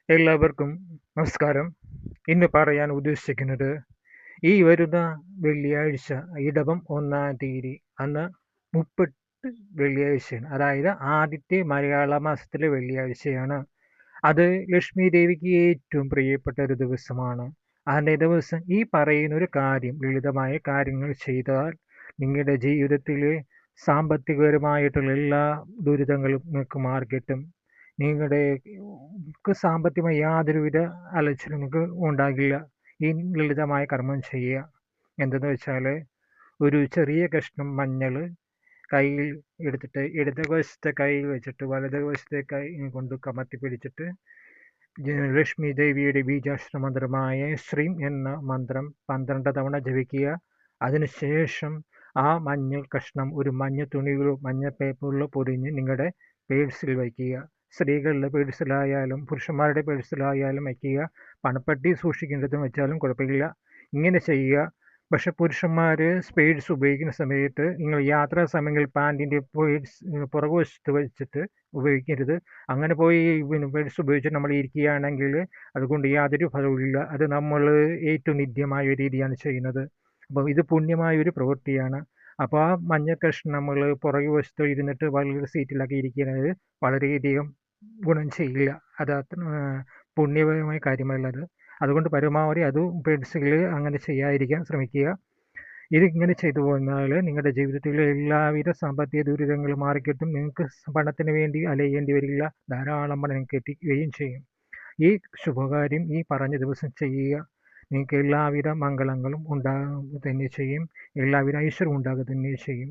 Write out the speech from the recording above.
എല്ലാവർക്കും നമസ്കാരം. ഇന്ന് പറയാൻ ഉദ്ദേശിക്കുന്നത് ഈ വരുന്ന വെള്ളിയാഴ്ച ഇടവം 1-ാം തീയതി അന്ന് 30 വെള്ളിയാഴ്ചയാണ്. അതായത് ആദ്യത്തെ മലയാള മാസത്തിലെ വെള്ളിയാഴ്ചയാണ്. അത് ലക്ഷ്മി ദേവിക്ക് ഏറ്റവും പ്രിയപ്പെട്ട ഒരു ദിവസമാണ്. അന്നേ ദിവസം ഈ പറയുന്ന ഒരു കാര്യം, ലളിതമായ കാര്യങ്ങൾ ചെയ്താൽ നിങ്ങളുടെ ജീവിതത്തിലെ സാമ്പത്തികപരമായിട്ടുള്ള എല്ലാ ദുരിതങ്ങളും നിങ്ങൾക്ക് മാറിക്കിട്ടും. നിങ്ങളുടെ സാമ്പത്തികമായി യാതൊരുവിധ അലച്ചിലും നിങ്ങൾക്ക് ഉണ്ടാകില്ല. ഈ ലളിതമായ കർമ്മം ചെയ്യുക. എന്തെന്ന് വെച്ചാൽ, ഒരു ചെറിയ കഷ്ണം മഞ്ഞൾ കയ്യിൽ എടുത്തിട്ട് ഇടത് വശത്തെ കയ്യിൽ വെച്ചിട്ട് വലത് വശത്തെ കൈ കൊണ്ട് കമത്തി പിടിച്ചിട്ട് ലക്ഷ്മി ദേവിയുടെ ബീജാക്ഷര മന്ത്രമായ ശ്രീം എന്ന മന്ത്രം 12 തവണ ജപിക്കുക. അതിനുശേഷം ആ മഞ്ഞൾ കഷ്ണം ഒരു മഞ്ഞ തുണിയിലോ മഞ്ഞ പേപ്പറിലോ പൊതിഞ്ഞ് നിങ്ങളുടെ പേഴ്സിൽ വയ്ക്കുക. സ്ത്രീകളുടെ പേഴ്സിലായാലും പുരുഷന്മാരുടെ പേഴ്സിലായാലും വയ്ക്കുക. പണപ്പെട്ടി സൂക്ഷിക്കേണ്ടതും വെച്ചാലും കുഴപ്പമില്ല. ഇങ്ങനെ ചെയ്യുക. പക്ഷെ പുരുഷന്മാർ സ്പേഡ്സ് ഉപയോഗിക്കുന്ന സമയത്ത് നിങ്ങൾ യാത്രാ സമയങ്ങളിൽ പാൻറ്റിൻ്റെ പുറകുവശത്ത് വെച്ചിട്ട് ഉപയോഗിക്കരുത്. അങ്ങനെ പോയി പേഴ്സ് ഉപയോഗിച്ച് നമ്മൾ ഇരിക്കുകയാണെങ്കിൽ അതുകൊണ്ട് യാതൊരു ഫലവുമില്ല. അത് നമ്മൾ ഏറ്റവും നിന്ദ്യമായ രീതിയാണ് ചെയ്യുന്നത്. അപ്പോൾ ഇത് പുണ്യമായ ഒരു പ്രവൃത്തിയാണ്. അപ്പോൾ ആ മഞ്ഞ കഷ്ണം നമ്മൾ പുറകു വശത്ത് ഇരുന്നിട്ട് വളരെ സീറ്റിലൊക്കെ ഇരിക്കുന്നത് വളരെയധികം ഗുണം ചെയ്യില്ല. അത് പുണ്യപരമായ കാര്യമല്ലത്. അതുകൊണ്ട് പരമാവധി അത് പേഴ്സിൽ അങ്ങനെ ചെയ്യാതിരിക്കാൻ ശ്രമിക്കുക. ഇതിങ്ങനെ ചെയ്തു പോന്നാൽ നിങ്ങളുടെ ജീവിതത്തിലെ എല്ലാവിധ സാമ്പത്തിക ദുരിതങ്ങളും മാറിക്കിട്ടും. നിങ്ങൾക്ക് പണത്തിന് വേണ്ടി അലയേണ്ടി വരില്ല. ധാരാളം പണം നിങ്ങൾക്ക് എത്തിക്കുകയും ചെയ്യും. ഈ ശുഭകാര്യം ഈ പറഞ്ഞ ദിവസം ചെയ്യുക. നിങ്ങൾക്ക് എല്ലാവിധ മംഗളങ്ങളും ഉണ്ടാകുക തന്നെ ചെയ്യും. എല്ലാവിധ ഐശ്വര്യവും ഉണ്ടാകുക തന്നെ ചെയ്യും.